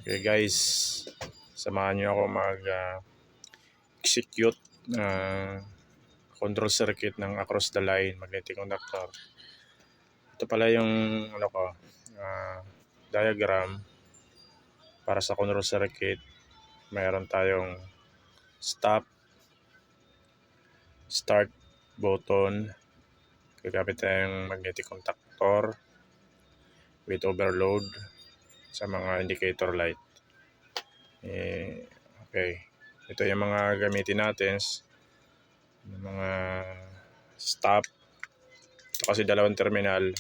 Okay guys, samahan nyo ako execute control circuit ng across the line magnetic conductor. Ito pala yung diagram para sa control circuit. Mayroon tayong stop, start button, gagamit tayong magnetic contactor with overload sa mga indicator light. Okay, ito yung mga gamitin natin, yung mga stop. Ito kasi dalawang terminal,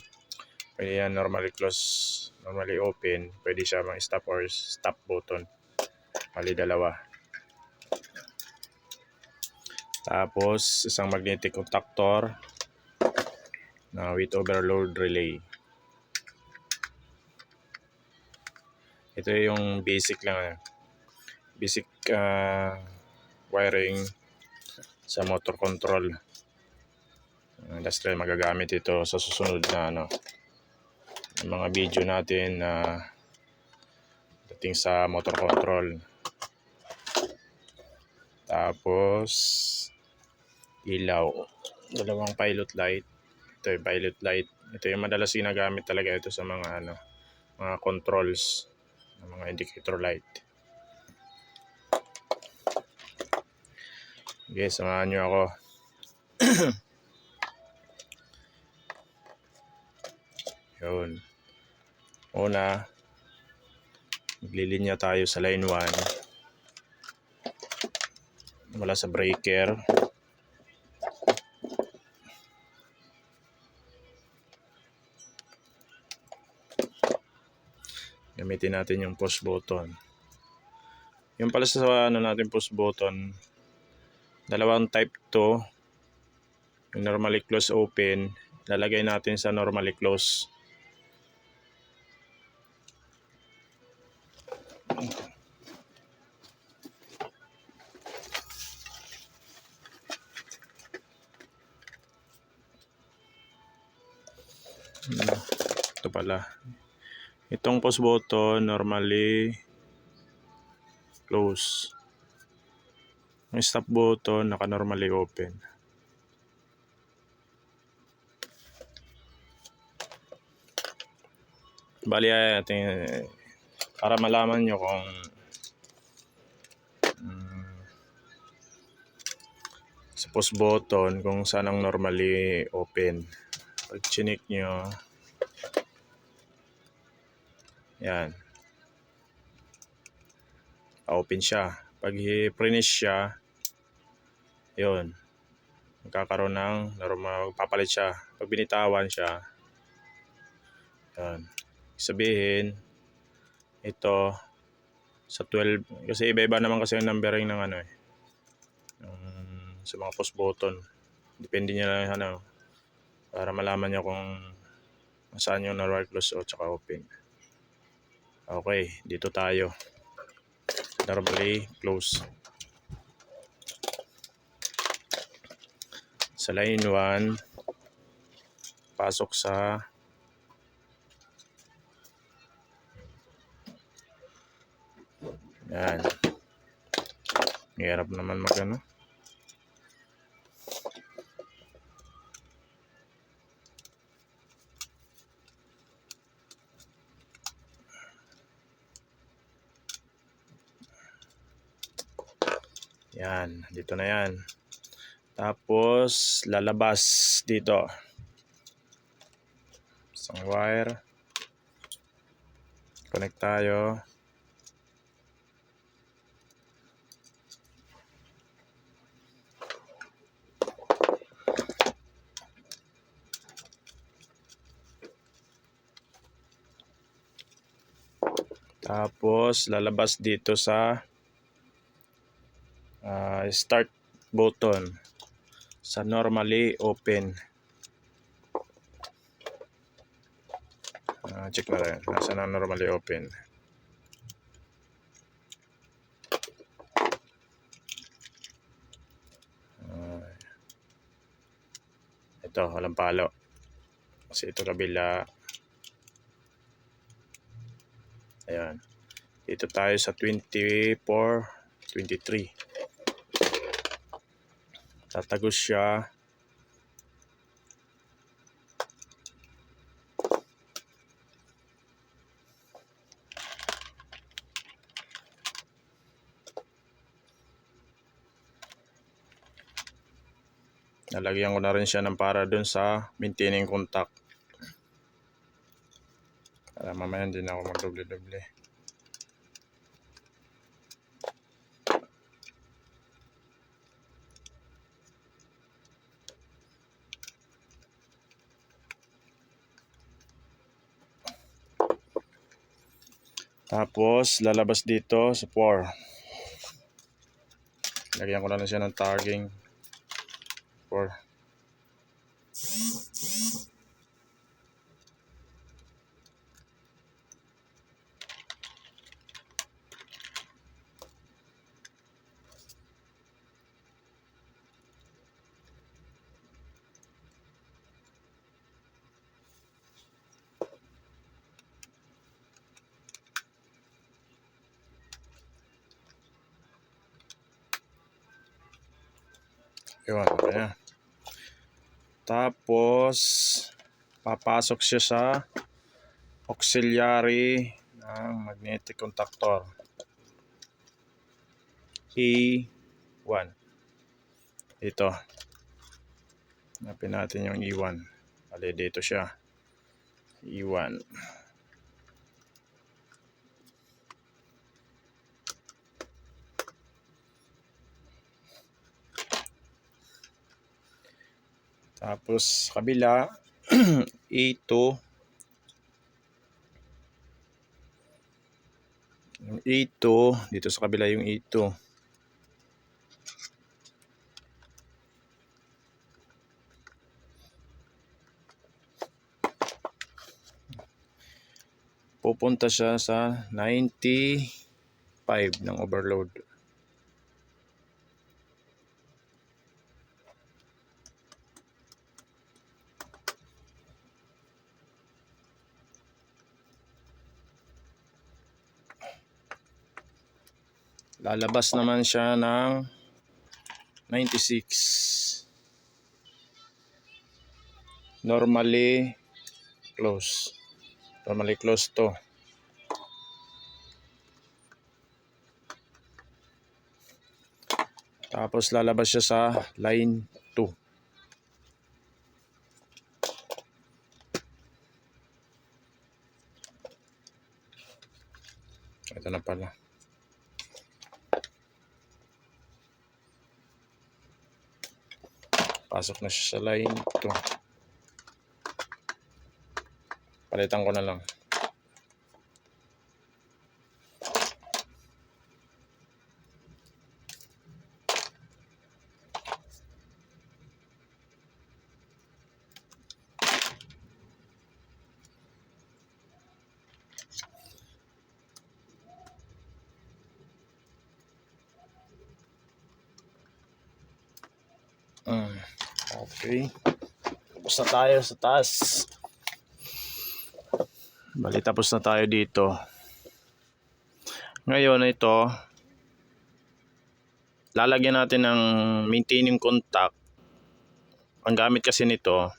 pwede yan normally close, normally open, pwede siya mag stop or stop button, mali dalawa. Tapos isang magnetic contactor na with overload relay. Ito yung basic lang, basic wiring sa motor control. Industrial magagamit ito sa susunod na mga video natin na dating sa motor control. Tapos ilaw, dalawang pilot light. Ito yung pilot light. Ito yung madalas ginagamit talaga ito sa mga mga controls ng mga indicator light. Okay, samahan nyo ako. Yun. Una, maglilinya tayo sa line 1 mula sa breaker. Gamitin natin yung push button. Yung pala sa natin push button, dalawang type 2. Yung normally close open, lalagay natin sa normally close. Ito pala. Itong push button normally close. Yung stop button naka normally open. Bali para malaman nyo kung sa push button kung saan ang normally open. Pag chinik nyo, yan, open siya. Pag i-finish siya, yun, magkakaroon ng normal, papalit siya. Pag binitawan siya, yan, sabihin ito sa 12, kasi iba-iba naman kasi yung numbering ng sa mga push button. Depende nyo lang para malaman nyo kung saan yung normal close o tsaka open. Okay, dito tayo. Normally close. Sa line 1, pasok sa yan. Hirap naman magano. Yan, dito na yan. Tapos lalabas dito. Isang wire. Connect tayo. Tapos lalabas dito sa start button sa normally open. Check na rin nasa na normally open. Ito walang palo kasi ito kabila. Ayan, Dito tayo sa 24, 23. Tatagos siya. Nalagyan ko na rin siya ng para dun sa maintaining contact. Para mamaya hindi na ako magdoble-doble. Tapos lalabas dito sa 4. Lagyan ko na lang siya ng tagging 4. Yun, kaya. Tapos papasok siya sa auxiliary ng magnetic contactor E1. Ito. Hanapin natin yung E1. Bali dito siya. E1. Tapos kabila E2. Yung E2, dito sa kabila yung E2. Pupunta siya sa 95 ng overload. Lalabas naman siya ng 96. Normally close. Normally close to. Tapos lalabas siya sa line 2. Ito na pala. Pasok na siya sa line 2. Palitan ko na lang. Okay. Tapos na tayo sa taas. Bali tapos na tayo dito. Ngayon ito, lalagyan natin ng maintaining contact. Ang gamit kasi nito,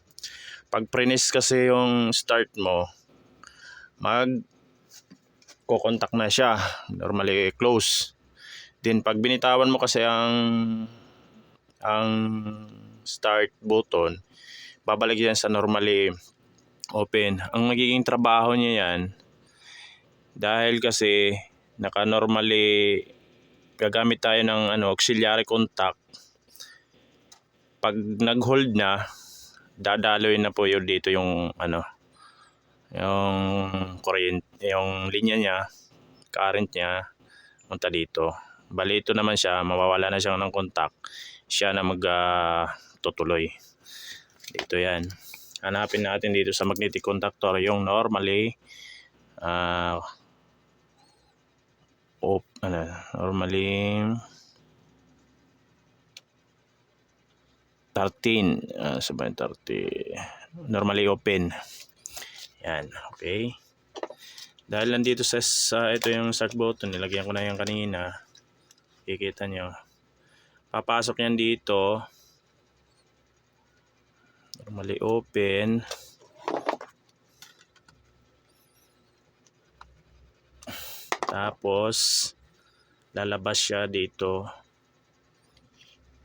pag prenis kasi yung start mo, mag-contact na siya. Normally close. Then pag binitawan mo kasi ang start button, babalik yan sa normally open. Ang magiging trabaho niya yan, dahil kasi naka-normally gagamit tayo ng auxiliary contact. Pag nag-hold na, dadaloy na po yun dito yung yung current, yung linya niya, current niya punta dito. Bali ito naman siya, mawawala na siya ng contact. Siya na tutuloy. Dito yan. Hanapin natin dito sa magnetic contactor yung normally normally 13 sabay 30 normally open. Yan, okay. Dahil nandito sa ito yung start button, nilagyan ko na yan kanina. Kikita nyo. Papasok yan dito. Normally open. Tapos lalabas siya dito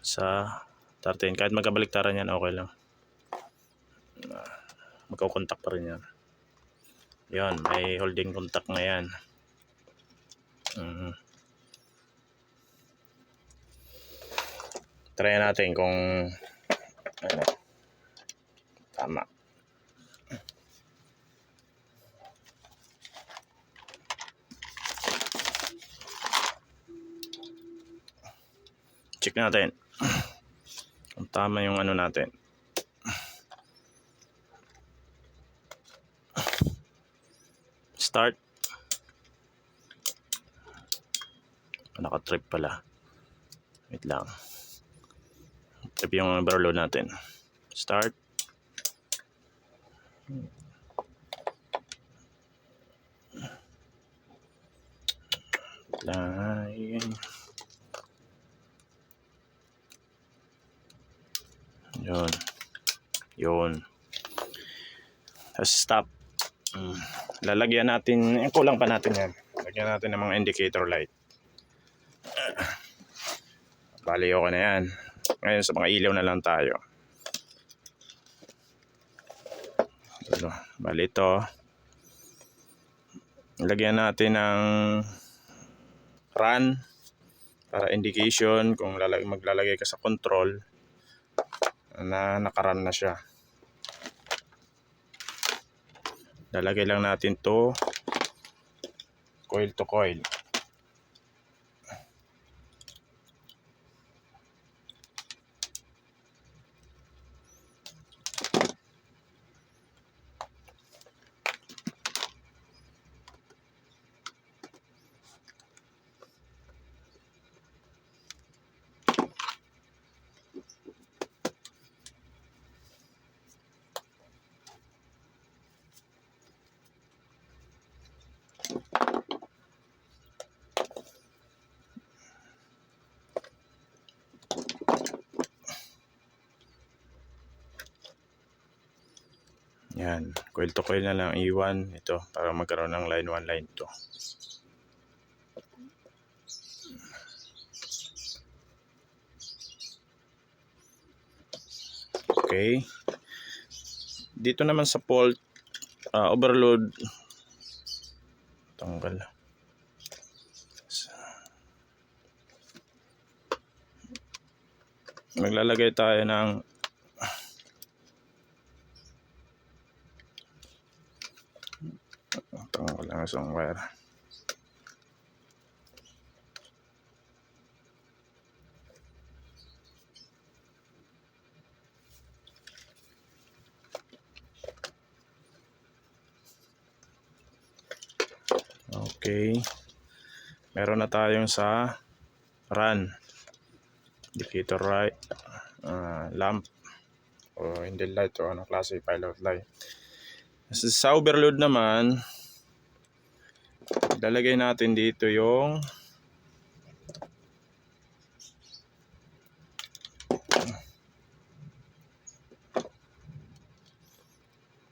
sa tartan. Kahit magkabaliktaran yan, okay lang. Magkakontak pa rin yan. Yan, may holding contact na yan. Try natin kung ano, tama. Check natin kung tama yung ano natin. Start. Naka-trip pala. Wait lang. Trip yung overload natin. Start. Line. Yun. Yun. Tapos stop. Lalagyan natin, kulang pa natin yan. Lagyan natin ng mga indicator light. Bali, okay na yan. Ngayon sa mga ilaw na lang tayo. Bali ito. Lagyan natin ng run para indication kung maglalagay ka sa control na nakarun na siya. Lalagay lang natin to coil to coil. Yan, coil to coil na lang iwan ito para magkaroon ng line 1, line 2. Okay. Dito naman sa fault overload, tanggal. Maglalagay tayo ng tanggal lang isang wire. Okay. Meron na tayong sa run. Indicator right, lamp o hindi light o ano klase pilot light. Sa overload naman, lalagay natin dito yung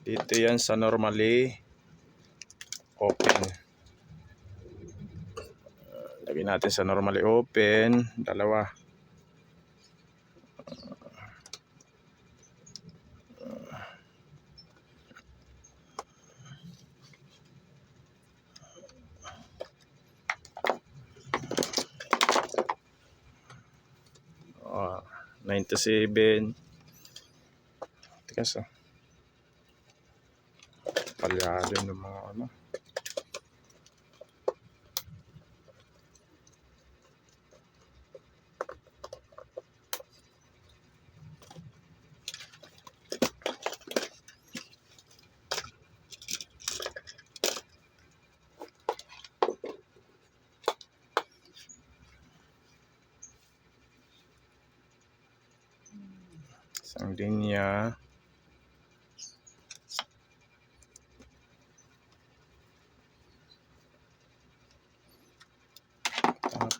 dito yan sa normally open. Lagay natin sa normally open, dalawa. Oh, 97. Tikas palyado ng mga ano. Isang linya.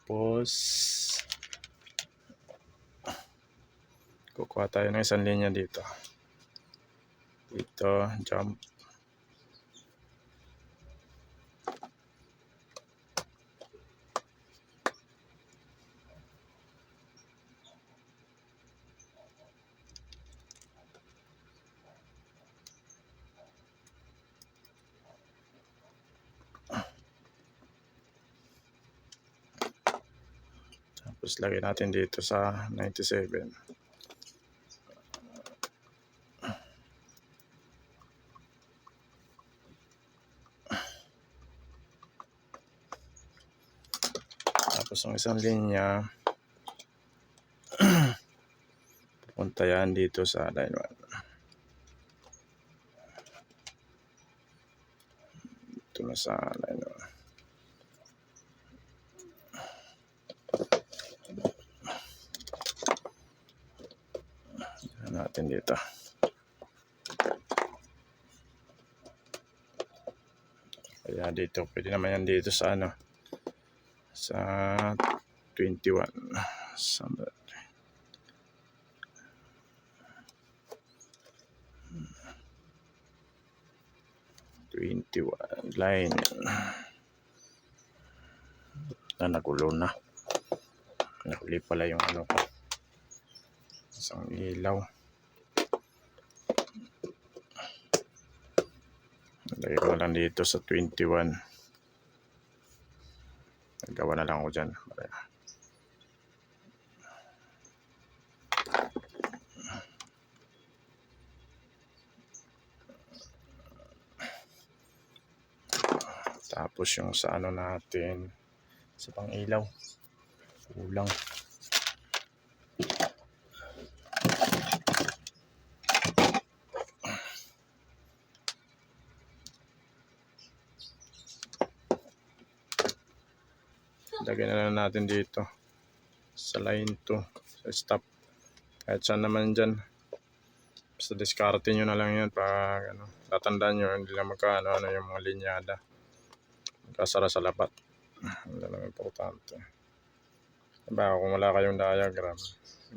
Tapos kukuha tayo ng isang linya dito. Dito, jump. Tapos lagay natin dito sa 97. Tapos ang isang linya pupunta yan dito sa line 1. Dito na sa line 1. Natin dito. Kaya dito, pwede naman yan dito sa ano, sa 21. Sa 21 line. Nagulo na. Nahuli pala yung ano ko. Isang ilaw. Lagay ko na lang dito sa 21. Nagawa na lang ako dyan. Tapos yung sa ano natin, sa pang ilaw, kulang. Lagyan na lang natin dito sa line 2, sa stop. Kahit saan naman dyan. Basta diskarte nyo na lang yan pag ano, tatandaan nyo, hindi lang magkaano yung mga linyada. Magkasara sa lapat. Hindi lang importante. Diba kung wala kayong diagram,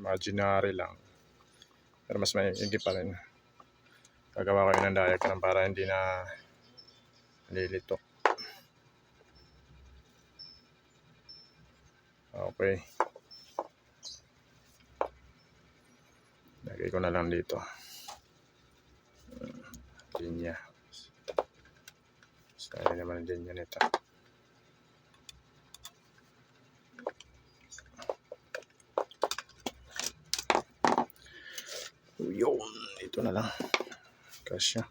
imaginary lang. Pero mas hindi pa rin. Gagawa kayo ng diagram para hindi na lilito. Okay. Lagay ko na lang dito. Linya. Kaya naman din yan ito. Yun. Ito na lang. Kasya.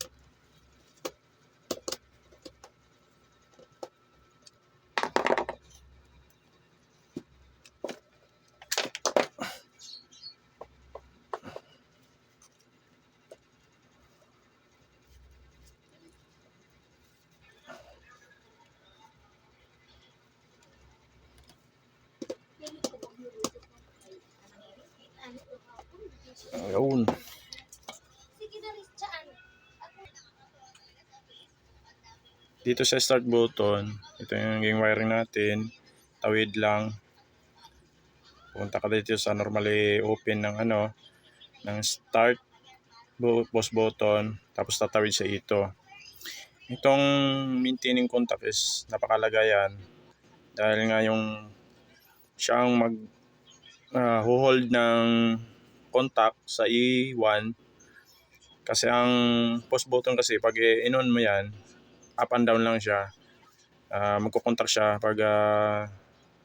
Ayun. Dito sa start button, ito yung naging wiring natin. Tawid lang. Punta ka dito sa normally open ng ano, ng start post button, tapos tatawid sa ito. Itong maintaining contact is napakalaga yan. Dahil nga yung siyang hold ng contact sa E1. Kasi ang post button kasi pag in-on mo yan, up and down lang siya. Magkukontak siya pag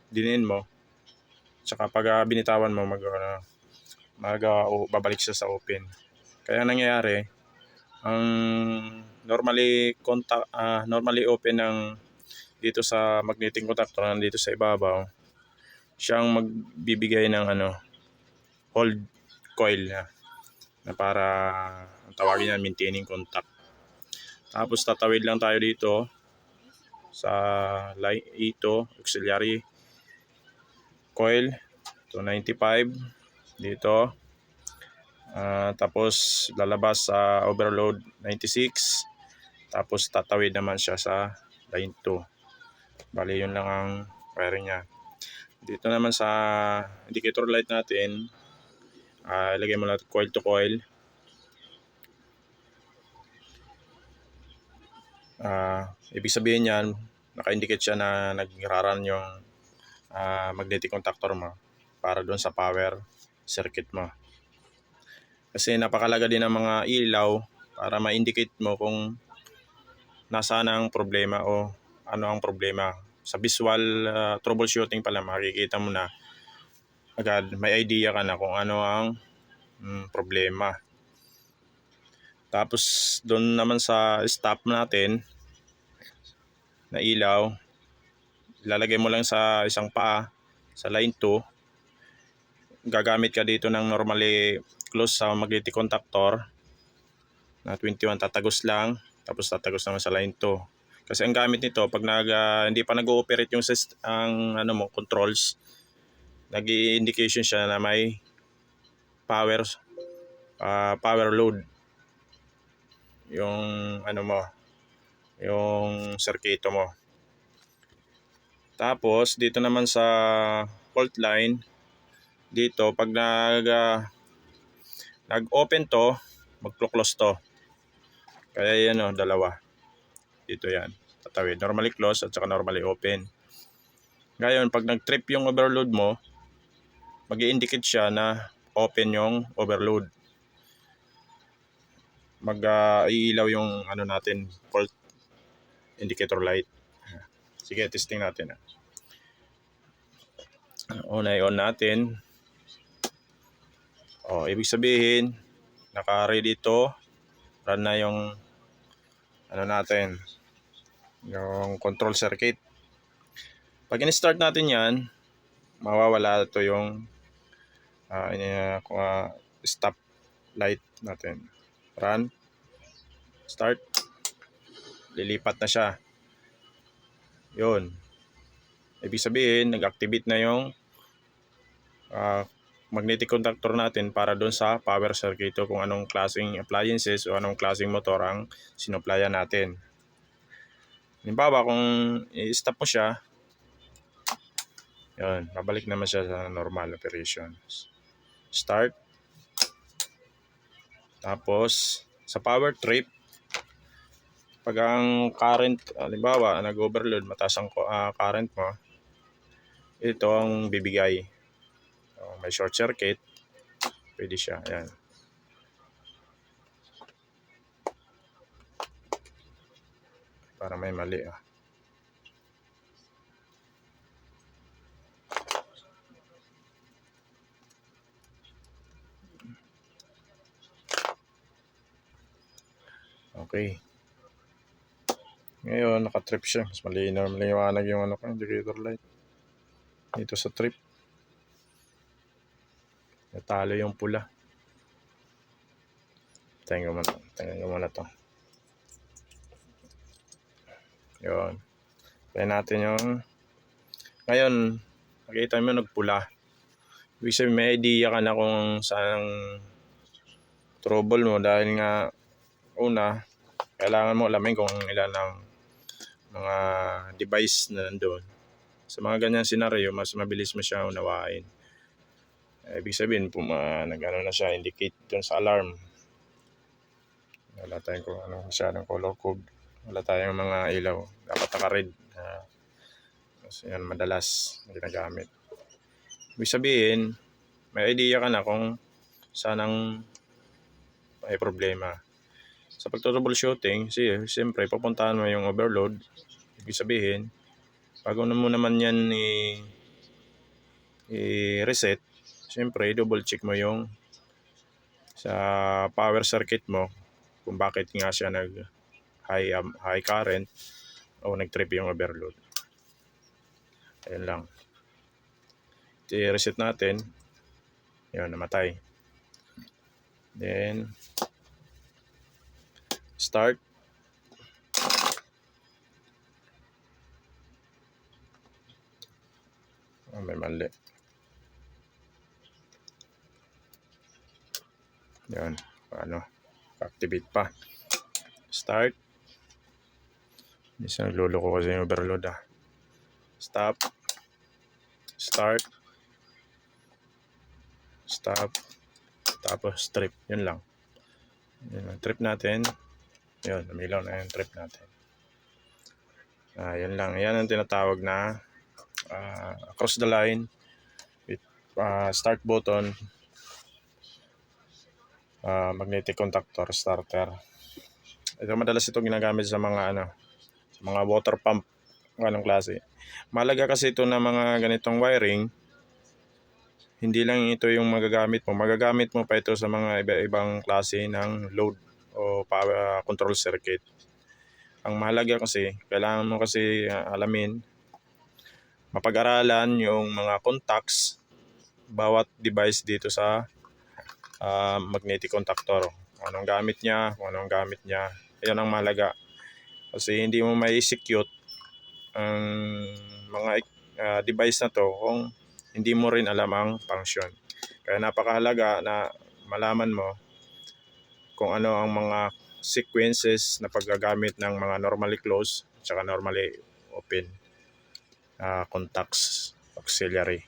dinin mo. Tsaka pag binitawan mo, babalik siya sa open. Kaya nangyayari, ang normally open ng dito sa magnetic contactor dito sa ibabaw, siyang magbibigay ng hold coil na para ang tawagin niya maintaining contact. Tapos tatawid lang tayo dito sa line ito, auxiliary coil to 95 dito. Tapos lalabas sa overload 96. Tapos tatawid naman siya sa line 2. Bali yun lang ang wiring niya. Dito naman sa indicator light natin, ilagay mo lang coil to coil. Ibig sabihin yan, naka-indicate siya na nagraran yung magnetic contactor mo para doon sa power circuit mo. Kasi napakalaga din ng mga ilaw para ma-indicate mo kung nasaan ang problema o ano ang problema. Sa visual troubleshooting pala, makikita mo na agad, may idea ka na kung ano ang problema. Tapos doon naman sa stop natin na ilaw, ilalagay mo lang sa isang paa sa line 2. Gagamit ka dito ng normally close sa magnetic contactor na 21, tatagos lang, tapos tatagos naman sa line 2. Kasi ang gamit nito pag hindi pa nag-ooperate yung ang controls, nag-i-indication siya na may power load yung yung circuito mo. Tapos dito naman sa fault line, dito pag nag-open to, mag-close to. Kaya yan dalawa. Dito yan, tatawid. Normally close at saka normally open. Ngayon, pag nag-trip yung overload mo, mag-i-indicate siya na open yung overload. Mag-iilaw yung natin, fault indicator light. Sige, testing natin. On natin. Ibig sabihin, naka-ready to. Run na yung natin, yung control circuit. Pag in-start natin yan, mawawala to yung stop light natin. Run. Start. Lilipat na siya. Yun. Ibig sabihin, nag-activate na yung magnetic contactor natin para doon sa power circuit kung anong klaseng appliances o anong klaseng motor ang sinuplayan natin. Halimbawa, kung i-stop mo siya, yun, babalik naman siya sa normal operations. Start. Tapos, sa power trip, pag ang current, halimbawa, nag-overload, mataas ang current mo, ito ang bibigay. May short circuit, pwede siya. Ayan. Para may mali. Okay. Ngayon, naka-trip siya. Mas maliwanag yung indicator light. Dito sa trip. Natalo yung pula. Tingnan mo muna to. Yun. Kaya natin yung... Ngayon, nakita mo nagpula. Ibig sabihin, may idea ka na kung saan trouble mo dahil nga una, kailangan mo alamin kung ilan ang mga device na nandoon. Sa mga ganyan senaryo, mas mabilis mo siya unawain. Ibig sabihin, nag-ano na siya, indicate dun sa alarm. Wala tayong kung ano masyadong color code. Wala tayong mga ilaw. Dapat naka-red. Kasi yan madalas ginagamit. Ibig sabihin, may idea ka na kung saan ang may problema. Sa pagtutroubleshooting, siyempre pupuntahan mo yung overload. Ibig sabihin, bago mo naman yan i-reset, siyempre double check mo yung sa power circuit mo kung bakit nga siya high current o nag-trip yung overload. Ayun lang. I-reset natin. Yun, namatay. Then, start. May mali. Yun. Activate pa. Start. Isang lolo ko kasi yung overload. Stop. start, stop, tapos trip. Yun lang. Yun ang trip natin. Yun, umilaw na yung trip natin. Yun lang. Yan ang tinatawag na across the line with start button, magnetic contactor, starter. Ito madalas ito ginagamit sa mga sa mga water pump, anong klase. Mahalaga kasi ito na mga ganitong wiring. Hindi lang ito yung magagamit mo. Magagamit mo pa ito sa mga iba-ibang klase ng load o power control circuit. Ang mahalaga kasi, kailangan mo kasi alamin, mapag-aralan yung mga contacts bawat device dito sa magnetic contactor. Kung anong gamit niya, Ayun ang mahalaga. Kasi hindi mo may execute ang mga device na to kung hindi mo rin alam ang function. Kaya napakahalaga na malaman mo kung ano ang mga sequences na paggagamit ng mga normally closed at normally open contacts auxiliary.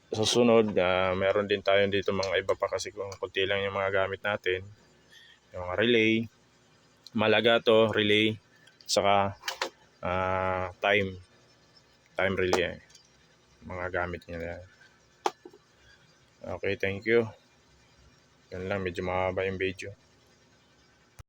Susunod, meron din tayo dito mga iba pa kasi kung kunti lang yung mga gamit natin. Yung mga relay, malaga to, relay, saka time relay. Mga gamit niya. Okay, thank you. Yan lang, medyo mahaba yung video.